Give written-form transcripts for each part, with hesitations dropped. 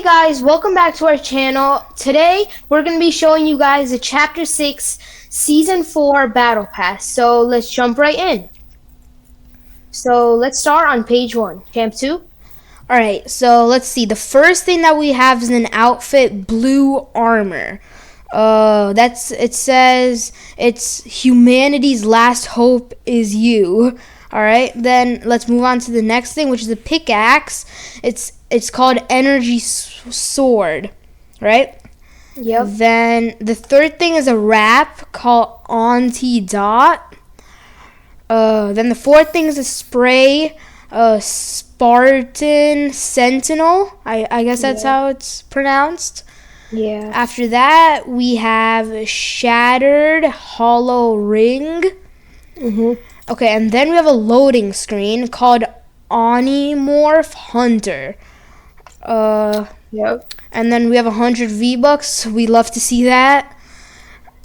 Hey guys, welcome back to our channel. Today we're going to be showing you guys the Chapter 6 Season 4 Battle Pass. So let's jump right in. So let's start on page 1. Champ 2. Alright, so let's see. The first thing that we have is an outfit, blue armor. It says it's humanity's last hope is you. Alright, then let's move on to the next thing, which is a pickaxe. It's called energy sword, right? Yep. Then the third thing is a wrap called Auntie Dot. Then the fourth thing is a spray, Spartan Sentinel. I guess that's how it's pronounced. Yeah. After that, we have Shattered Hollow Ring. Okay, and then we have a loading screen called Onimorph Hunter. Yep. And then we have 100 V-Bucks. We love to see that.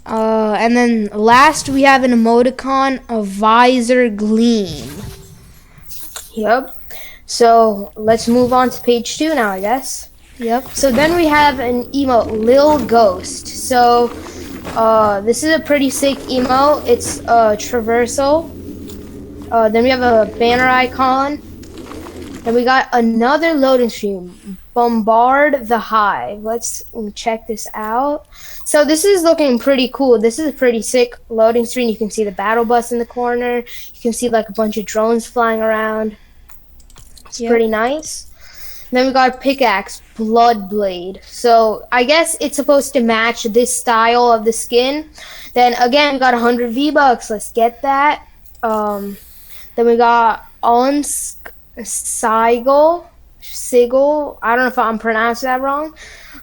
And then last we have an emoticon, a visor gleam. Yep. So let's move on to page 2 now, I guess. Yep. So then we have an emote, Lil Ghost. So this is a pretty sick emote. It's traversal. Then we have a banner icon. Then we got another loading screen, Bombard the Hive. Let's check this out. So this is looking pretty cool. This is a pretty sick loading screen. You can see the battle bus in the corner. You can see like a bunch of drones flying around. It's pretty nice. Then we got pickaxe, Bloodblade. So I guess it's supposed to match this style of the skin. Then again, we got 100 V-Bucks. Let's get that. Then we got Sigil. I don't know if I'm pronouncing that wrong.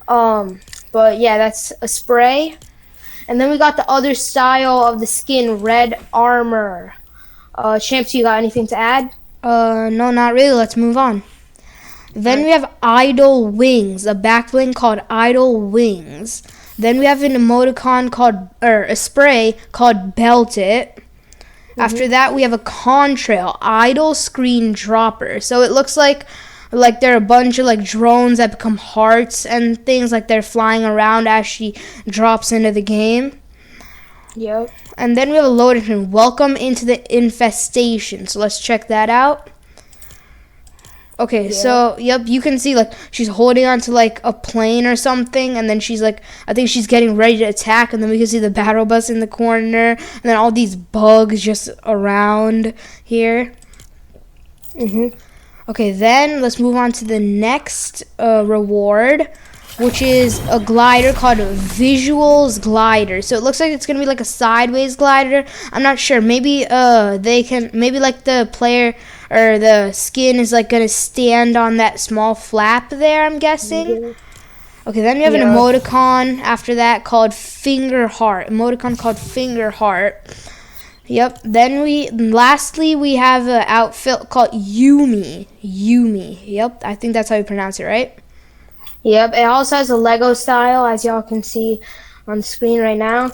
But yeah, that's a spray. And then we got the other style of the skin, red armor. Champs, you got anything to add? No, not really. Let's move on. Then we have Idle Wings, a back bling called Idle Wings. Then we have an emoticon called, or a spray called Belt It. After that, we have a contrail, Idle Screen Dropper. So it looks like there are a bunch of like drones that become hearts and things, like they're flying around as she drops into the game. Yep. And then we have a loading screen, Welcome into the Infestation. So let's check that out. Okay, so yep, you can see like she's holding onto like a plane or something, and then she's like, I think she's getting ready to attack, and then we can see the battle bus in the corner, and then all these bugs just around here. Okay, then let's move on to the next reward, which is a glider called Visuals Glider. So it looks like it's gonna be like a sideways glider. I'm not sure. Maybe maybe like the player or the skin is like gonna stand on that small flap there, I'm guessing. Okay, then we have an emoticon after that called Finger Heart. Emoticon called Finger Heart. Yep. Then lastly we have an outfit called Yumi. Yep, I think that's how you pronounce it, right? Yep, it also has a Lego style, as y'all can see on the screen right now.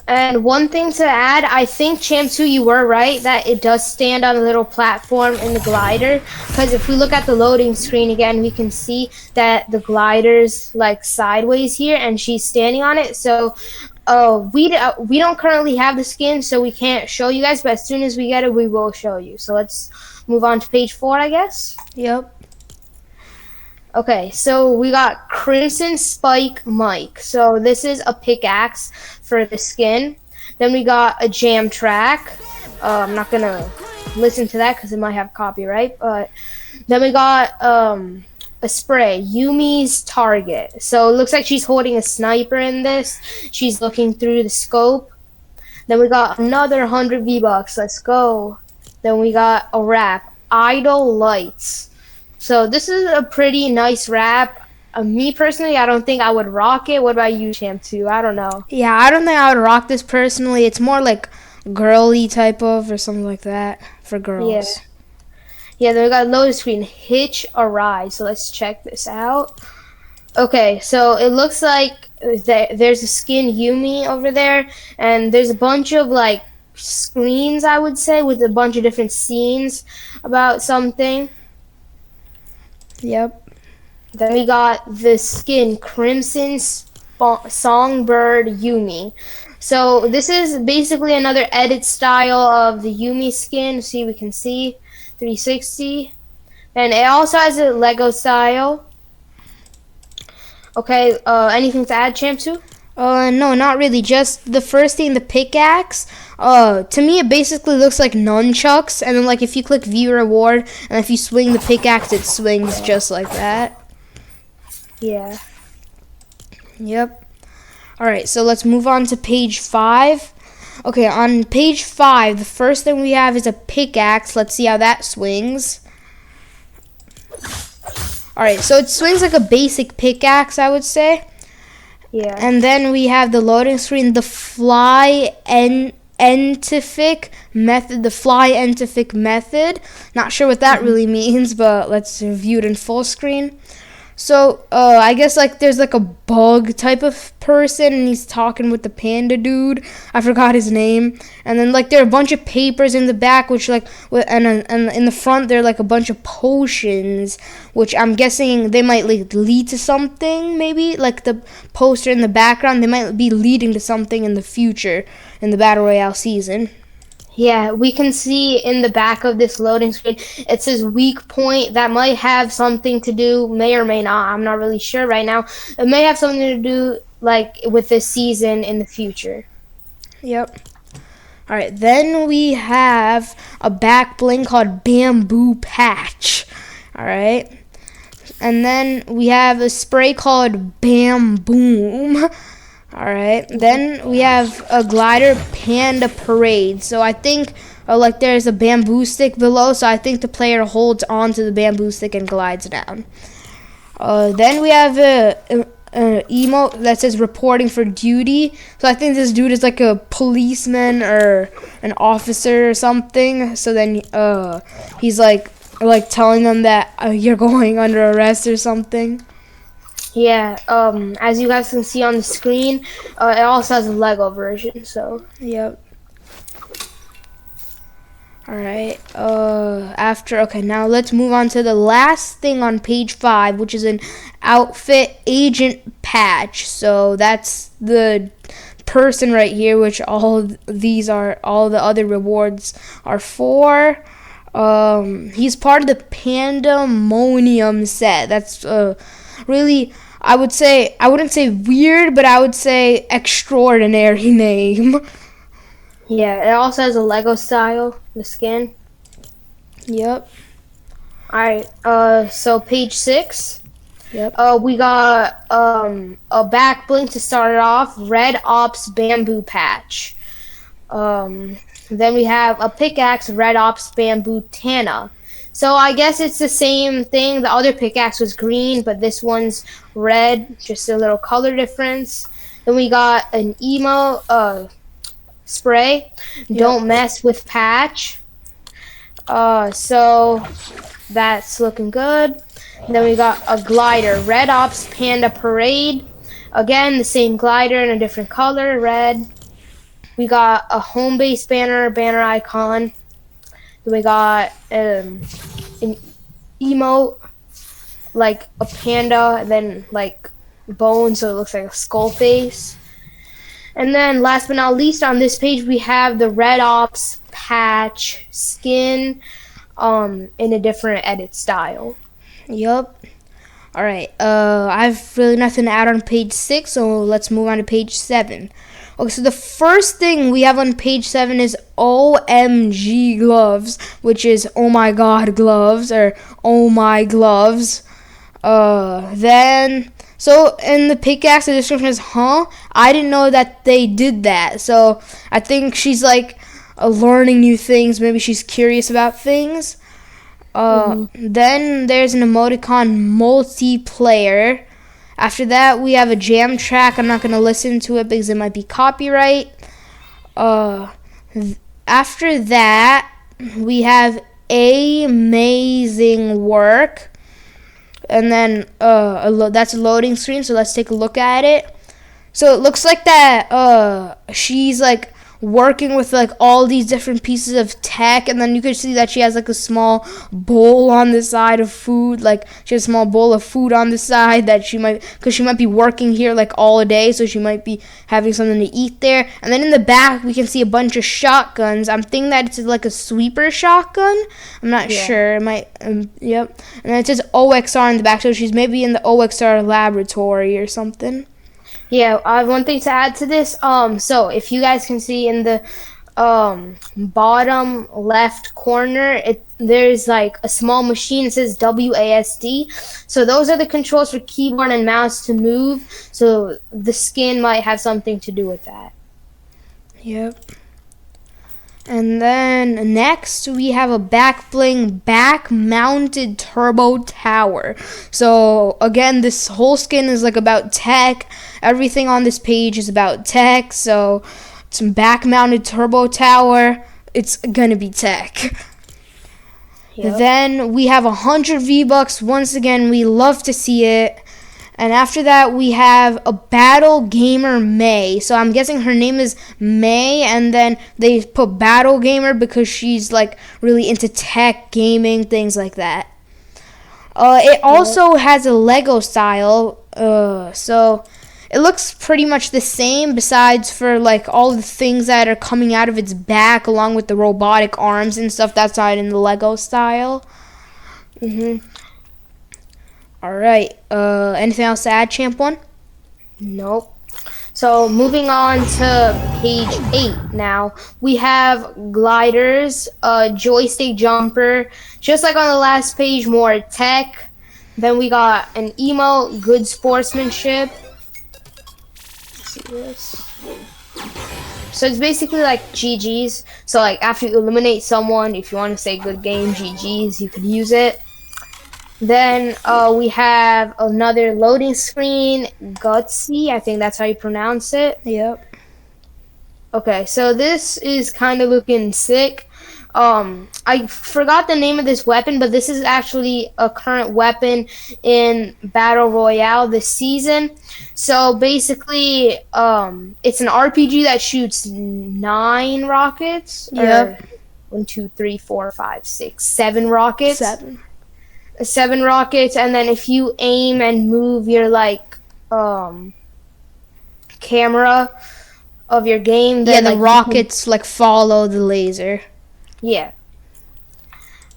And one thing to add, I think, Champ 2, you were right that it does stand on a little platform in the glider. Because if we look at the loading screen again, we can see that the glider's like sideways here, and she's standing on it. So we don't currently have the skin, so we can't show you guys. But as soon as we get it, we will show you. So let's move on to page 4, I guess. Yep. Okay, so we got Crimson Spike Mike. So this is a pickaxe for the skin. Then we got a jam track. I'm not gonna listen to that because it might have copyright. But then we got a spray, Yumi's Target. So it looks like she's holding a sniper in this. She's looking through the scope. Then we got another 100 V-Bucks. Let's go. Then we got a wrap, Idle Lights. So this is a pretty nice wrap. Me personally, I don't think I would rock it. What about you, Champ 2? I don't know. Yeah, I don't think I would rock this personally. It's more like girly type of or something like that for girls. Yeah, then we got a loading screen, Hitch a Ride. So let's check this out. Okay, so it looks like there's a skin Yumi over there, and there's a bunch of like screens, I would say, with a bunch of different scenes about something. Yep. Then we got the skin Crimson Songbird Yumi. So this is basically another edit style of the Yumi skin. See, we can see 360. And it also has a Lego style. Okay, anything to add, Champ2? No, not really. Just the first thing, the pickaxe. To me, it basically looks like nunchucks. And then, like, if you click view reward, and if you swing the pickaxe, it swings just like that. Yeah. Yep. Alright, so let's move on to page 5. Okay, on page 5, the first thing we have is a pickaxe. Let's see how that swings. Alright, so it swings like a basic pickaxe, I would say. Yeah. And then we have the loading screen, the fly entific method. Not sure what that really means, but let's view it in full screen. So, I guess, like, there's, like, a bug type of person, and he's talking with the panda dude. I forgot his name. And then, like, there are a bunch of papers in the back, which, like, and in the front, there are, like, a bunch of potions, which I'm guessing they might, like, lead to something, maybe. Like, the poster in the background, they might be leading to something in the future in the Battle Royale season. Yeah, we can see in the back of this loading screen, it says weak point. That might have something to do, may or may not, I'm not really sure right now. It may have something to do, like, with this season in the future. Yep. Alright, then we have a back bling called Bamboo Patch. Alright. And then we have a spray called Bam Boom. Alright, then we have a glider Panda Parade. So I think like there's a bamboo stick below, so I think the player holds onto the bamboo stick and glides down. Then we have a emote that says reporting for duty. So I think this dude is like a policeman or an officer or something. So then he's like telling them that you're going under arrest or something. Yeah, as you guys can see on the screen, it also has a Lego version, so. Yep. Alright, okay, now let's move on to the last thing on page 5, which is an outfit agent patch. So that's the person right here, which all the other rewards are for. He's part of the Pandemonium set. That's, really, I wouldn't say weird, but I would say extraordinary name. Yeah, it also has a Lego style, the skin. Yep. Alright, so page 6. Yep. We got a back bling to start it off, Red Ops Bamboo Patch. Then we have a pickaxe, Red Ops Bamboo Tana. So I guess it's the same thing. The other pickaxe was green, but this one's red, just a little color difference. Then we got an emo spray, Yep. Don't mess with patch. So that's looking good. And then we got a glider, Red Ops Panda Parade. Again, the same glider in a different color, red. We got a home base banner icon. Then we got an emote, like a panda, and then like bones, so it looks like a skull face. And then last but not least, on this page we have the Red Ops patch skin in a different edit style. Yep. Alright, I've really nothing to add on page 6, so let's move on to page 7. Okay, so the first thing we have on page 7 is OMG gloves, which is oh my god gloves, or oh my gloves. Then, so in the pickaxe, the description is, I didn't know that they did that. So I think she's like learning new things. Maybe she's curious about things. Then there's an emoticon multiplayer. After that, we have a jam track. I'm not going to listen to it because it might be copyright. After that, we have amazing work. And then that's a loading screen, so let's take a look at it. So it looks like that she's like working with like all these different pieces of tech, and then you can see that she has like a small bowl on the side of food. Like she has a small bowl of food on the side that she might, because she might be working here like all day, so she might be having something to eat there. And then in the back we can see a bunch of shotguns. I'm thinking that it's like a sweeper shotgun. I'm not sure. It might yep. And then it says OXR in the back, so she's maybe in the OXR laboratory or something. Yeah, I have one thing to add to this. So if you guys can see in the bottom left corner, there's like a small machine. It says WASD. So those are the controls for keyboard and mouse to move. So the skin might have something to do with that. Yep. And then next we have a back bling back mounted turbo tower. So again, this whole skin is like about tech. Everything on this page is about tech. So some back mounted turbo tower. It's gonna be tech. Yep. Then we have 100 V-Bucks. Once again, we love to see it. And after that, we have a Battle Gamer May. So I'm guessing her name is May, and then they put Battle Gamer because she's like really into tech, gaming, things like that. It also has a Lego style, so it looks pretty much the same besides for like all the things that are coming out of its back along with the robotic arms and stuff. That's not in the Lego style. Alright, anything else to add, Champ 1? Nope. So moving on to page 8 now. We have gliders, a joystick jumper, just like on the last page, more tech. Then we got an emote, good sportsmanship. Let's see this. So it's basically like GG's. So like after you eliminate someone, if you want to say good game, GG's, you could use it. Then we have another loading screen, Gutsy. I think that's how you pronounce it. Yep. Okay, so this is kind of looking sick. I forgot the name of this weapon, but this is actually a current weapon in Battle Royale this season. So basically, it's an RPG that shoots 9 rockets. Yep. 1, 2, 3, 4, 5, 6, 7 rockets. 7 rockets, and then if you aim and move your like camera of your game, then the rockets like follow the laser. Yeah.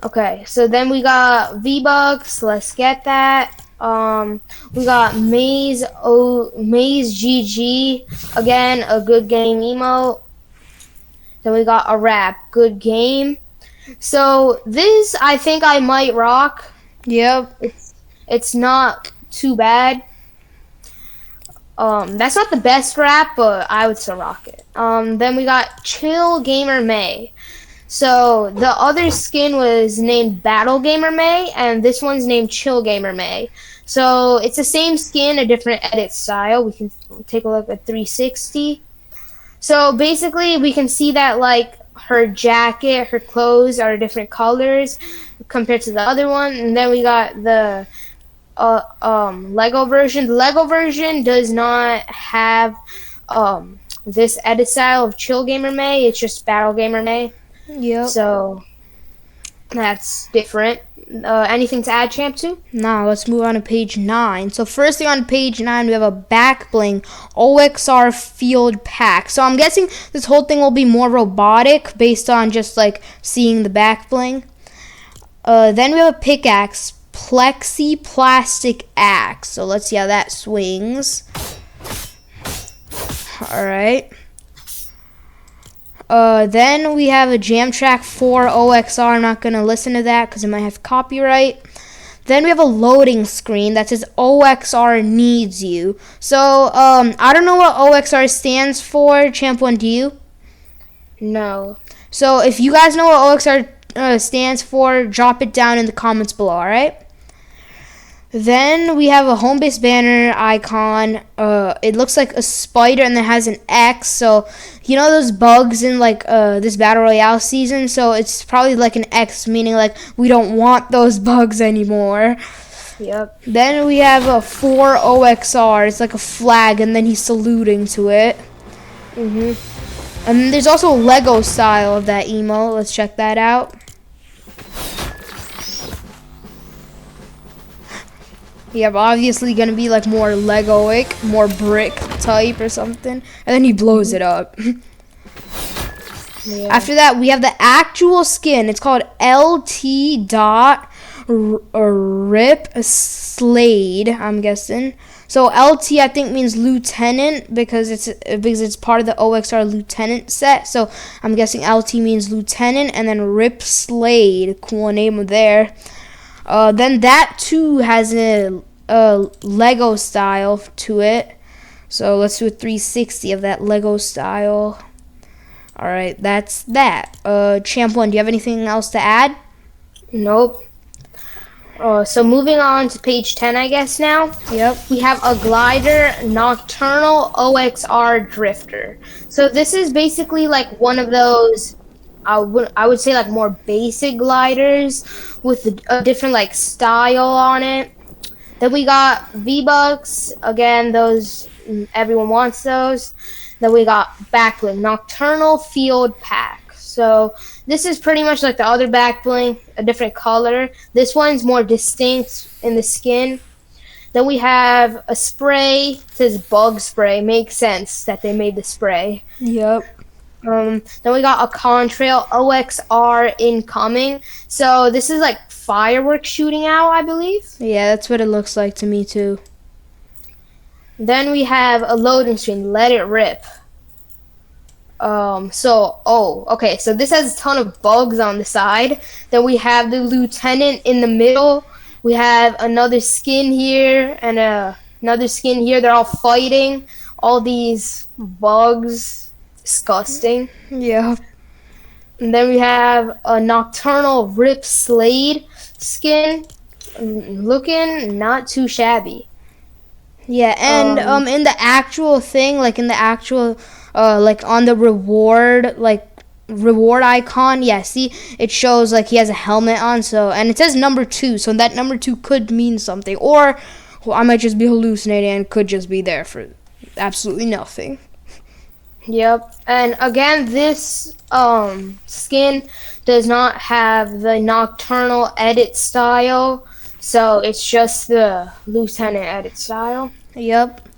Okay, so then we got V-Bucks. Let's get that. We got Maze GG, again a good game emote. Then we got a rap, good game. So this I think I might rock. Yep. It's not too bad. That's not the best rap, but I would still rock it. Then we got Chill Gamer May. So the other skin was named Battle Gamer May, and this one's named Chill Gamer May. So it's the same skin, a different edit style. We can take a look at 360. So basically, we can see that like her jacket, her clothes are different colors compared to the other one. And then we got the Lego version. The Lego version does not have this edit style of Chill Gamer May. It's just Battle Gamer May. Yep. So that's different. Anything to add, Champ 2? Now let's move on to page 9. So first thing on page 9, we have a back bling OXR field pack. So I'm guessing this whole thing will be more robotic based on just like seeing the back bling. Then we have a pickaxe, plexi plastic axe. So let's see how that swings. All right. Then we have a jam track for OXR. I'm not going to listen to that because it might have copyright. Then we have a loading screen that says OXR needs you. So, I don't know what OXR stands for. Champ 1, do you? No. So, if you guys know what OXR stands for, drop it down in the comments below, alright? Then we have a home base banner icon. It looks like a spider and it has an X. So you know those bugs in like this battle royale season. So it's probably like an X, meaning like we don't want those bugs anymore. Yep. Then we have a 4 OXR. It's like a flag, and then he's saluting to it. There's also Lego style of that emote. Let's check that out. Yeah, obviously gonna be like more Legoic, more brick type or something. And then he blows it up. Yeah. After that, we have the actual skin. It's called LT dot Rip Slade, I'm guessing. So LT I think means lieutenant because it's part of the OXR lieutenant set. So I'm guessing LT means lieutenant, and then Rip Slade, cool name there. Then that too has a Lego style to it. So let's do a 360 of that Lego style. All right, that's that. Champ 1, do you have anything else to add? Nope. So moving on to page 10, I guess now. Yep. We have a glider nocturnal OXR drifter. So this is basically like one of those, I would say like more basic gliders with a different like style on it. Then we got vbucks, again those everyone wants those. Then we got backbling nocturnal field pack. So this is pretty much like the other backbling, a different color. This one's more distinct in the skin. Then we have a spray, it says bug spray. Makes sense that they made the spray. Yep. Then we got a contrail OXR incoming. So this is like fireworks shooting out, I believe. Yeah, that's what it looks like to me too. Then we have a loading screen, let it rip. Okay, so this has a ton of bugs on the side. Then we have the lieutenant in the middle. We have another skin here and another skin here. They're all fighting. All these bugs. Disgusting. Yeah. And then we have a nocturnal Rip Slade skin. Looking not too shabby. Yeah, and in the actual thing, like in the actual like on the reward icon, yeah, see it shows like he has a helmet on, so and it says number 2, so that number 2 could mean something, or well, I might just be hallucinating and could just be there for absolutely nothing. Yep. And again, this skin does not have the nocturnal edit style, so it's just the lieutenant edit style. Yep.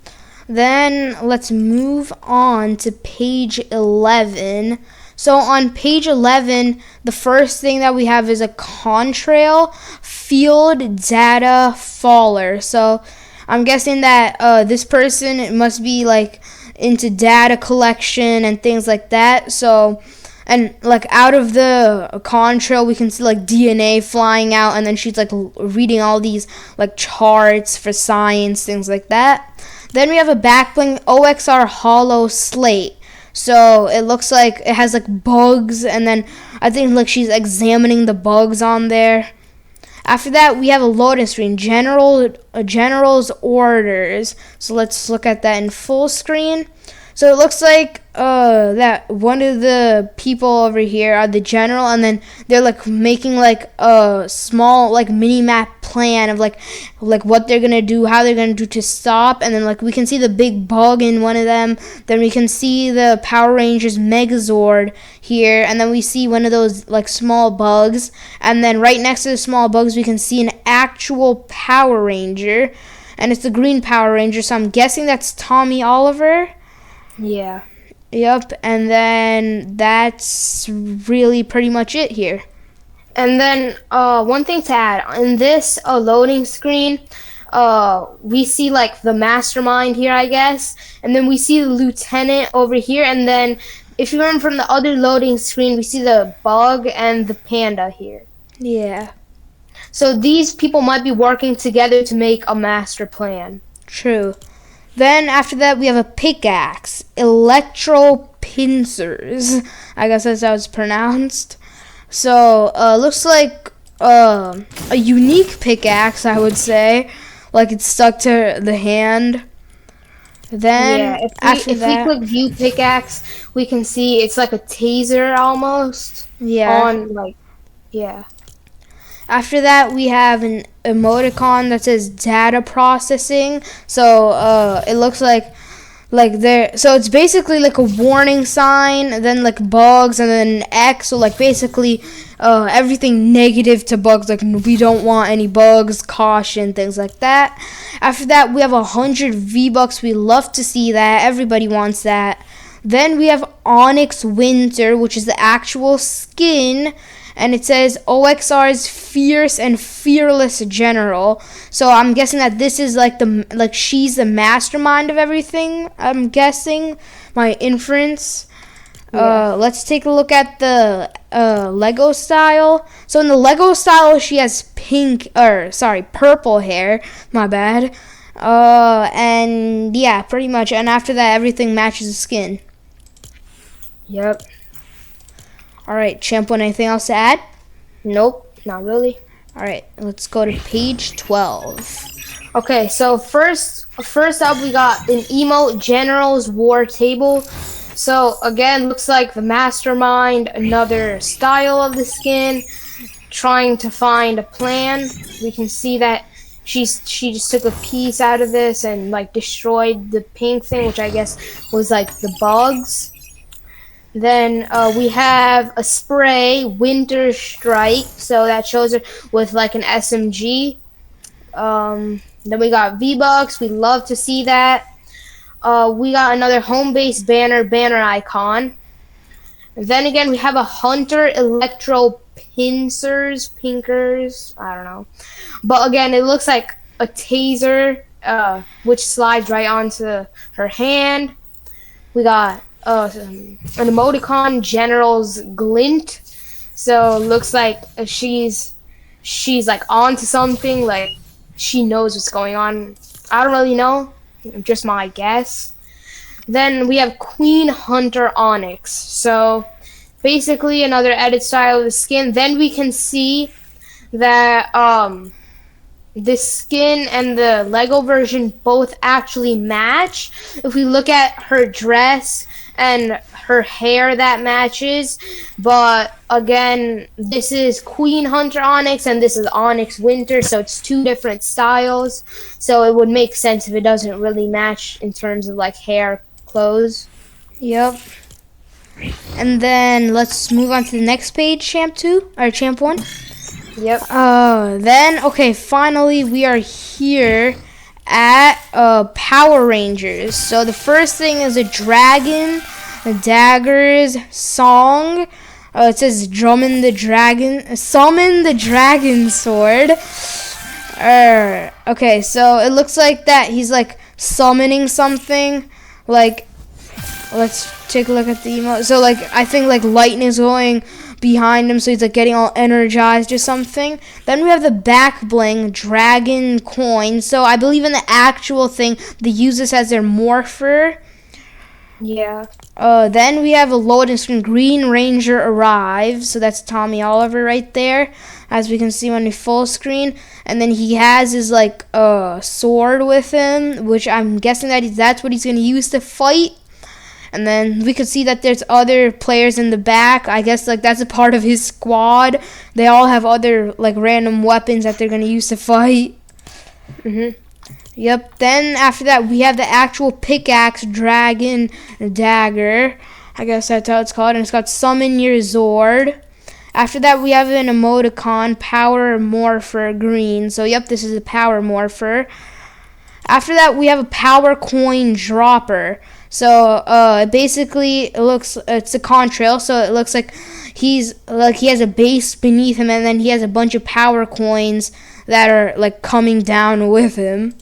Then let's move on to page 11. So on page 11, the first thing that we have is a contrail field data faller. So I'm guessing that this person must be like into data collection and things like that. So, and like out of the contrail we can see like DNA flying out, and then she's like reading all these like charts for science, things like that. Then we have a backbling OXR hollow slate. So it looks like it has like bugs, and then I think like she's examining the bugs on there. After that, we have a loading screen, general's orders. So let's look at that in full screen. So it looks like that one of the people over here are the general, and then they're like making like a small like mini map plan of like what they're gonna do, how they're gonna do to stop, and then like we can see the big bug in one of them. Then we can see the Power Rangers Megazord here, and then we see one of those like small bugs, and then right next to the small bugs we can see an actual Power Ranger, and it's the green Power Ranger. So I'm guessing that's Tommy Oliver. Yeah. Yep, and then that's really pretty much it here. And then one thing to add, in this loading screen, we see like the mastermind here, I guess, and then we see the lieutenant over here, and then if you remember from the other loading screen, we see the bug and the panda here. Yeah. So these people might be working together to make a master plan. True. Then after that we have a pickaxe, electro pincers. I guess that's how it's pronounced. So looks like a unique pickaxe, I would say. Like it's stuck to the hand. Then yeah, if we click view pickaxe, we can see it's like a taser almost. Yeah. On like, yeah. After that, we have an emoticon that says data processing. So it looks like like there, so it's basically like a warning sign, then like bugs, and then an X. So like basically everything negative to bugs, like we don't want any bugs, caution, things like that. After that, we have 100 V-bucks. We love to see that. Everybody wants that. Then we have Onyx Winter, which is the actual skin, and it says OXR's fierce and fearless general. So I'm guessing that this is like she's the mastermind of everything. I'm guessing, my inference. Yeah. Let's take a look at the Lego style. So in the Lego style, she has purple hair. My bad. And yeah, pretty much. And after that, everything matches the skin. Yep. All right, Champ, anything else to add? Nope, not really. All right, let's go to page 12. Okay, so first up we got an emote generals war table. So again, looks like the mastermind, another style of the skin, trying to find a plan. We can see that she just took a piece out of this and like destroyed the pink thing, which I guess was like the bugs. Then we have a spray, Winter Strike, so that shows her with like an SMG. Then we got V-Bucks, we love to see that. We got another home base banner icon. And then again, we have a Hunter Electro Pinkers, I don't know. But again, it looks like a taser, which slides right onto her hand. We got an emoticon, General's Glint. So looks like she's like onto something, like she knows what's going on. I don't really know, just my guess. Then we have Queen Hunter Onyx. So basically another edit style of the skin. Then we can see that the skin and the Lego version both actually match. If we look at her dress and her hair, that matches. But again, this is Queen Hunter Onyx and this is Onyx Winter, so it's two different styles. So it would make sense if it doesn't really match in terms of like hair, clothes. Yep. And then let's move on to the next page, Champ 2 or Champ 1. Yep. Then okay, finally we are here at Power Rangers. So the first thing is a dragon, a daggers song. It says summon the dragon sword. Okay, so it looks like that he's like summoning something. Like, let's take a look at the emote. So like I think like lightning is going behind him, so he's like getting all energized or something. Then we have the back bling dragon coin. So I believe in the actual thing they use this as their morpher. Yeah. Then we have a loading screen. Green Ranger arrives. So that's Tommy Oliver right there, as we can see when we full screen. And then he has his like sword with him, which I'm guessing that that's what he's gonna use to fight. And then we could see that there's other players in the back. I guess like that's a part of his squad. They all have other like random weapons that they're gonna use to fight. Yep. Then after that we have the actual pickaxe, dragon, dagger. I guess that's how it's called, and it's got summon your Zord. After that we have an emoticon, power morpher green. So yep, this is a power morpher. After that we have a power coin dropper. So basically it's a contrail, so it looks like he has a base beneath him, and then he has a bunch of power coins that are like coming down with him.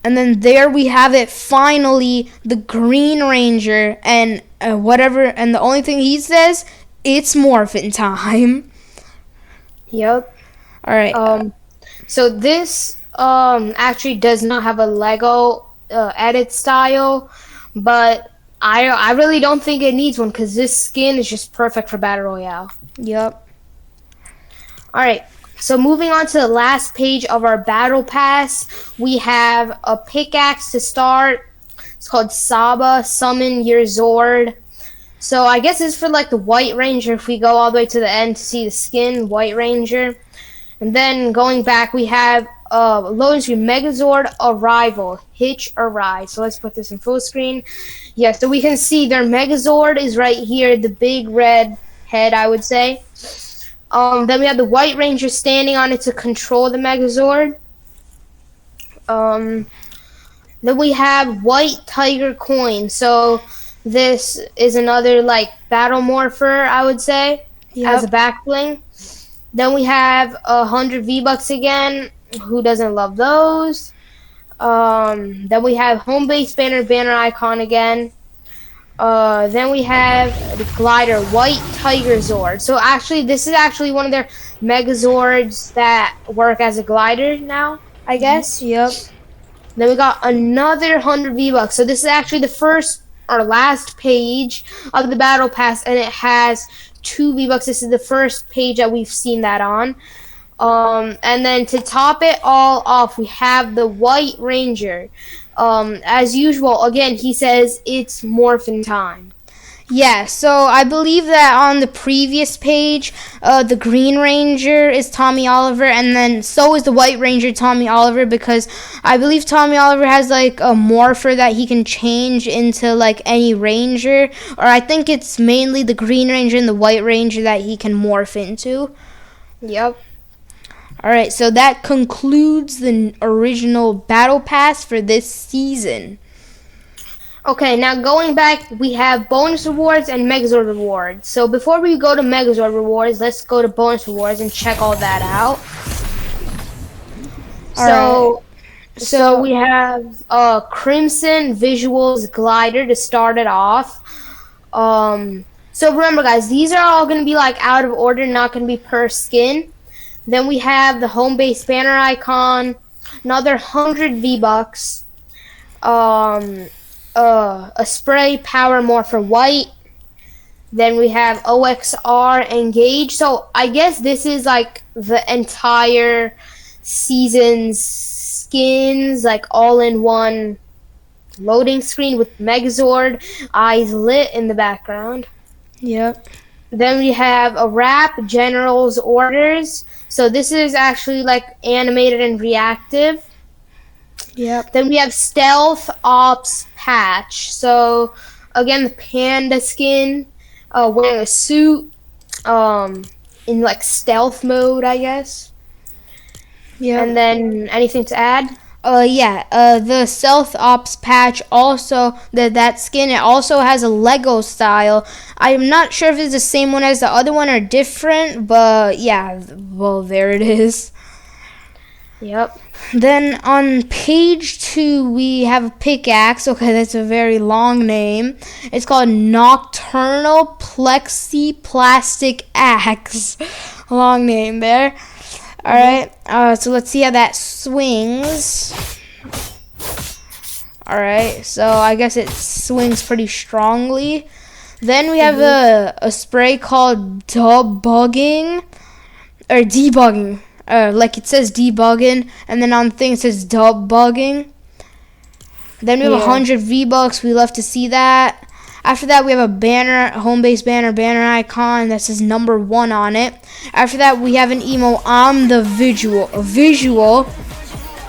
And then there we have it, finally, the Green Ranger, and and the only thing he says, it's morphin' time. Yep. All right. So this actually does not have a Lego edit style, but I really don't think it needs one because this skin is just perfect for Battle Royale. Yep. Alright, so moving on to the last page of our Battle Pass, we have a pickaxe to start. It's called Saba, Summon Your Zord. So I guess it's for like the White Ranger if we go all the way to the end to see the skin, White Ranger. And then going back, we have loading screen, Megazord arrival, hitch or ride. So let's put this in full screen. Yeah, so we can see their Megazord is right here, the big red head, I would say. Then we have the White Ranger standing on it to control the Megazord. Um, then we have White Tiger coin. So this is another like battle morpher, I would say, as a Yep. back bling. Then we have 100 V-Bucks again. Who doesn't love those? Then we have home base banner icon again. Then we have the glider, White Tiger Zord. So actually, this is actually one of their Megazords that work as a glider now, I guess. Yep. Then we got another 100 V-Bucks. So this is actually the first or last page of the Battle Pass, and it has 2 V-Bucks. This is the first page that we've seen that on. And then to top it all off, we have the White Ranger. As usual, again, he says it's morphin' time. Yeah, so I believe that on the previous page, the Green Ranger is Tommy Oliver, and then so is the White Ranger Tommy Oliver, because I believe Tommy Oliver has like a morpher that he can change into like any ranger, or I think it's mainly the Green Ranger and the White Ranger that he can morph into. Yep. Alright, so that concludes the original Battle Pass for this season. Okay, now going back, we have bonus rewards and Megazord rewards. So before we go to Megazord rewards, let's go to bonus rewards and check all that out. Alright. So we have Crimson Visuals Glider to start it off. So remember guys, these are all going to be like out of order, not going to be per skin. Then we have the home base banner icon, another 100 V-Bucks, a spray power morpher white. Then we have OXR engage. So I guess this is like the entire season's skins, like all in one loading screen with Megazord eyes lit in the background. Yep. Then we have a wrap general's orders. So this is actually like animated and reactive. Yep. Then we have stealth ops patch. So again, the panda skin, wearing a suit, in like stealth mode, I guess. Yep. And then anything to add? The Stealth Ops patch also, that skin, it also has a Lego style. I'm not sure if it's the same one as the other one or different, but yeah, well, there it is. Yep. Then on page 2, we have a pickaxe. Okay, that's a very long name. It's called Nocturnal Plexi Plastic Axe. Long name there. Alright, so let's see how that swings. Alright, so I guess it swings pretty strongly. Then we have a spray called debugging, or debugging. Like it says debugging, and then on the thing it says debugging. Then we have 100 V-Bucks. We love to see that. After that, we have a banner, home base banner icon that says number 1 on it. After that, we have an emo, I'm the visual.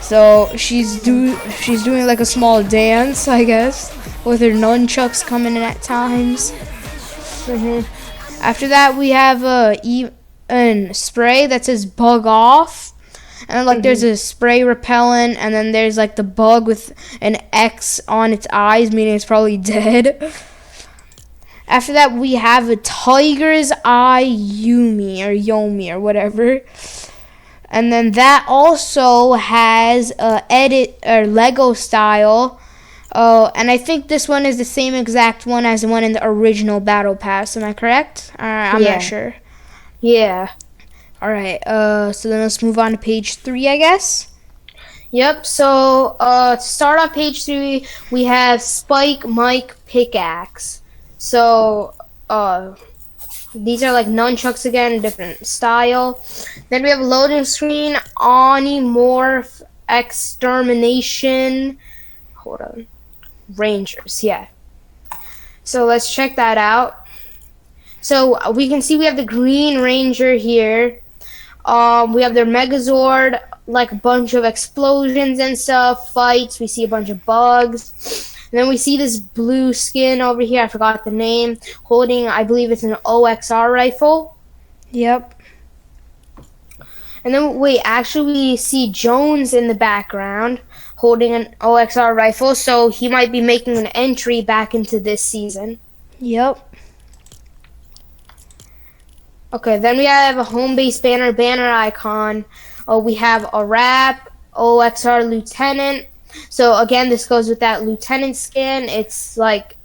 So she's doing like a small dance, I guess, with her nunchucks coming in at times. After that, we have a spray that says bug off. And like there's a spray repellent, and then there's like the bug with an X on its eyes, meaning it's probably dead. After that, we have a tiger's eye Yomi or whatever. And then that also has a edit or Lego style. And I think this one is the same exact one as the one in the original Battle Pass. Am I correct? I'm not sure. Yeah. Alright, so then let's move on to page 3, I guess. Yep, so to start off page 3, we have Spike Mike Pickaxe. So, these are like nunchucks again, different style. Then we have a loading screen, Onimorph Extermination. Hold on. Rangers, yeah. So let's check that out. So we can see we have the Green Ranger here. We have their Megazord, like a bunch of explosions and stuff, fights. We see a bunch of bugs. And then we see this blue skin over here. I forgot the name. Holding, I believe it's an OXR rifle. Yep. And then wait, actually we see Jones in the background holding an OXR rifle, so he might be making an entry back into this season. Yep. Okay, then we have a home base banner icon. We have a wrap, OXR lieutenant. So again, this goes with that lieutenant skin. It's like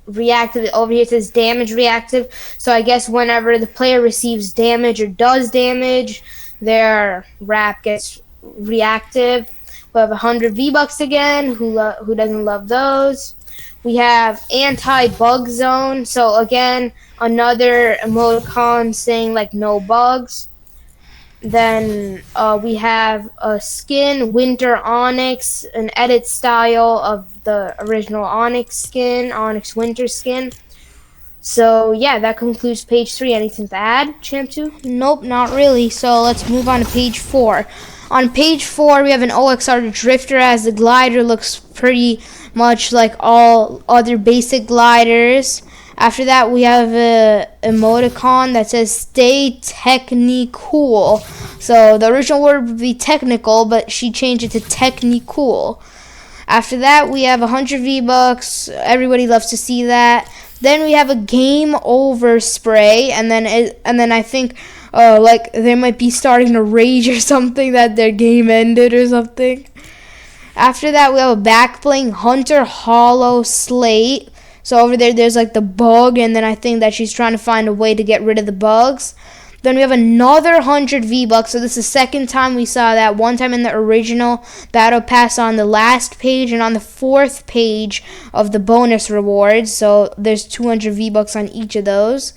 reactive. Over here it says damage reactive. So I guess whenever the player receives damage or does damage, their wrap gets reactive. We have 100 V-Bucks again. Who doesn't love those? We have anti-bug zone. So again, another emoticon saying like no bugs. Then we have a skin, Winter Onyx, an edit style of the original Onyx skin, Onyx Winter skin. So yeah, that concludes page 3. Anything to add, Champ 2? Nope, not really. So let's move on to page 4. On page 4, we have an OXR Drifter, as the glider looks pretty much like all other basic gliders. After that, we have a emoticon that says "Stay Technicool." So the original word would be technical, but she changed it to technicool. After that, we have 100 V-Bucks. Everybody loves to see that. Then we have a game over spray, and then I think like they might be starting to rage or something that their game ended or something. After that, we have a back bling Hunter Hollow Slate. So over there's like the bug, and then I think that she's trying to find a way to get rid of the bugs. Then we have another 100 V-Bucks. So this is the second time we saw that. One time in the original Battle Pass on the last page, and on the 4th page of the bonus rewards. So there's 200 V-Bucks on each of those.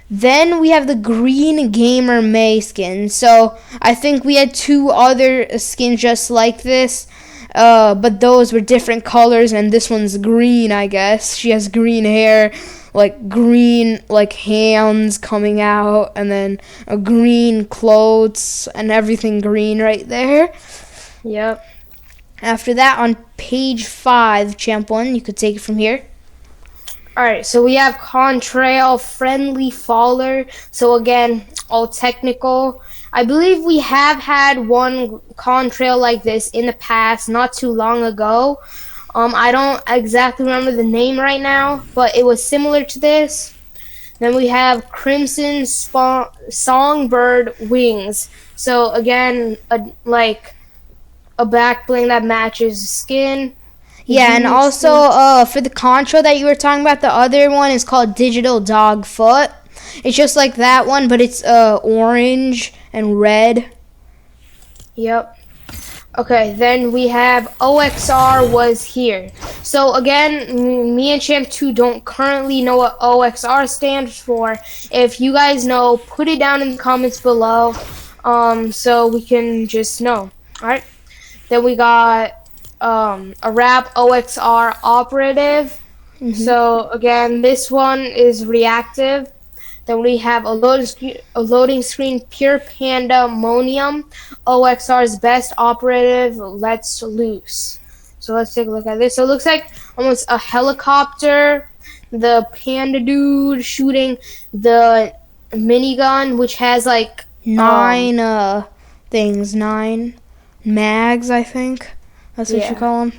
Then we have the Green Gamer May skin. So I think we had 2 other skins just like this. But those were different colors, and this one's green, I guess. She has green hair, like green, like hands coming out, and then a green clothes, and everything green right there. Yep. After that, on page 5, Champ 1, you could take it from here. Alright, so we have Contrail Friendly Faller. So again, all technical. I believe we have had one contrail like this in the past, not too long ago. I don't exactly remember the name right now, but it was similar to this. Then we have Crimson Songbird Wings. So again, like a back bling that matches skin. Yeah, and also for the contrail that you were talking about, the other one is called Digital Dog Foot. It's just like that one, but it's orange and red. Yep. Okay, then we have OXR was here. So again, me and Champ 2 don't currently know what OXR stands for. If you guys know, put it down in the comments below, so we can just know. Alright. Then we got a wrap OXR operative. So again, this one is reactive. Then we have a loading screen Pure Pandemonium, OXR's best operative, Let's Loose. So let's take a look at this. So it looks like almost a helicopter, the panda dude shooting the minigun, which has like 9 things, 9 mags, I think. That's what you call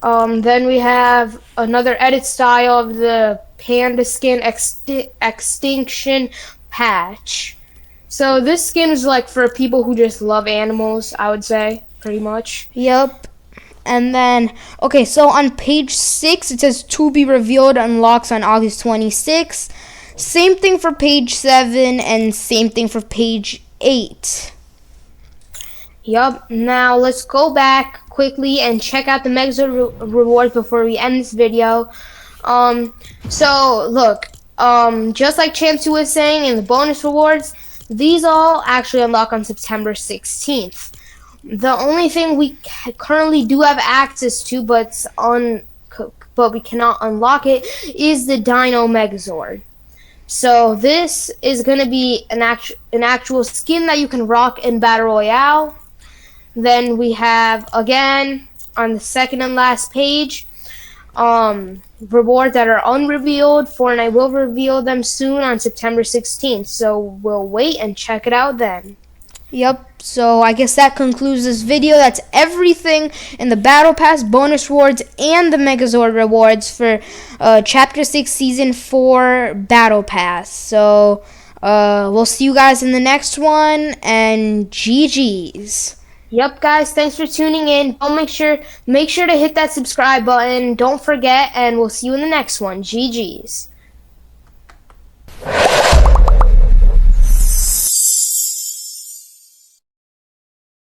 them. Then we have another edit style of the panda skin extinction patch. So this skin is like for people who just love animals, I would say, pretty much. Yep. And then, okay, so on page 6, it says to be revealed unlocks on August 26th. Same thing for page 7 and same thing for page 8. Yup. Now let's go back quickly and check out the Mega rewards before we end this video. So look, just like Champ 2 was saying in the bonus rewards, these all actually unlock on September 16th. The only thing we currently do have access to, but we cannot unlock it, is the Dino Megazord. So this is gonna be an actual skin that you can rock in Battle Royale. Then we have again on the second and last page, rewards that are unrevealed. Fortnite will reveal them soon on September 16th. So we'll wait and check it out then. Yep, so I guess that concludes this video. That's everything in the Battle Pass, bonus rewards, and the Megazord rewards for Chapter 6 Season 4 Battle Pass. So we'll see you guys in the next one, and GG's. Yep, guys, thanks for tuning in. Don't make sure to hit that subscribe button. Don't forget, and we'll see you in the next one. GG's.